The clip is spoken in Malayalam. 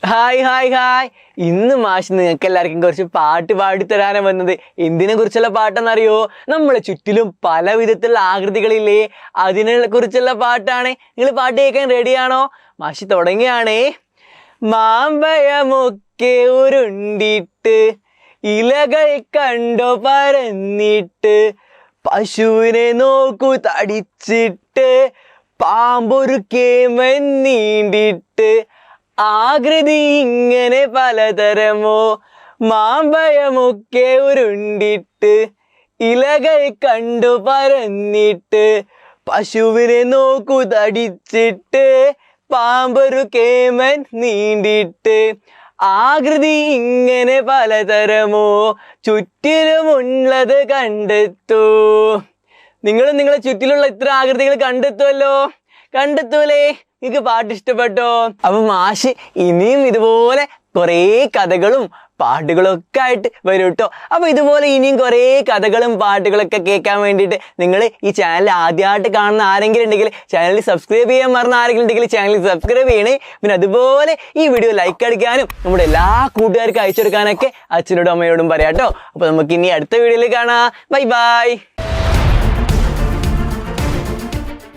Hi hi hi. ഇന്ന് മാഷ് നിങ്ങൾക്ക് എല്ലാവർക്കും കുറച്ച് പാട്ട് പാടിത്തരാനാണ് വന്നത്. എന്തിനെ കുറിച്ചുള്ള പാട്ടെന്നറിയോ? നമ്മളെ ചുറ്റിലും പല വിധത്തിലുള്ള ആകൃതികളില്ലേ, അതിനെ കുറിച്ചുള്ള പാട്ടാണ്. നിങ്ങൾ പാട്ട് കേൾക്കാൻ റെഡിയാണോ? മാഷ് തുടങ്ങിയാണേ. മാമ്പഴമൊക്കെ ഉരുണ്ടിട്ട് ഇലകൾ കണ്ടോ പരന്നിട്ട്, പശുവിനെ നോക്കൂ തടിച്ചിട്ട്, പാമ്പൊരു കേമൻ നീണ്ടിട്ട്, ആകൃതി ഇങ്ങനെ പലതരമോ. മാമ്പഴമൊക്കെ ഉരുണ്ടിട്ട് ഇലകൾ കണ്ടു പരന്നിട്ട്, പശുവിനെ നോക്കൂ തടിച്ചിട്ട്, പാമ്പൊരു കേമൻ നീണ്ടിട്ട്, ആകൃതി ഇങ്ങനെ പലതരമോ, ചുറ്റിലുമുള്ളത് കണ്ടെത്തൂ. നിങ്ങളും നിങ്ങളെ ചുറ്റിലുള്ള ഇത്ര ആകൃതികൾ കണ്ടെത്തൂലേ? നിങ്ങൾക്ക് പാട്ട് ഇഷ്ടപ്പെട്ടോ? അപ്പൊ മാഷ് ഇനിയും ഇതുപോലെ കുറേ കഥകളും പാട്ടുകളും ഒക്കെ ആയിട്ട് വരും കേട്ടോ. അപ്പൊ ഇതുപോലെ ഇനിയും കുറേ കഥകളും പാട്ടുകളൊക്കെ കേൾക്കാൻ വേണ്ടിയിട്ട് നിങ്ങൾ ഈ ചാനൽ ആദ്യമായിട്ട് കാണുന്ന ആരെങ്കിലും ഉണ്ടെങ്കിൽ ചാനൽ സബ്സ്ക്രൈബ് ചെയ്യാൻ മറന്ന ആരെങ്കിലും ഉണ്ടെങ്കിൽ ചാനൽ സബ്സ്ക്രൈബ് ചെയ്യണേ. പിന്നെ അതുപോലെ ഈ വീഡിയോ ലൈക്ക് അടിക്കാനും നമ്മുടെ എല്ലാ കൂട്ടുകാർക്കും അയച്ചെടുക്കാനൊക്കെ അച്ഛനോടും അമ്മയോടും പറയാം കേട്ടോ. അപ്പൊ നമുക്ക് ഇനി അടുത്ത വീഡിയോയിൽ കാണാം. Bye bye.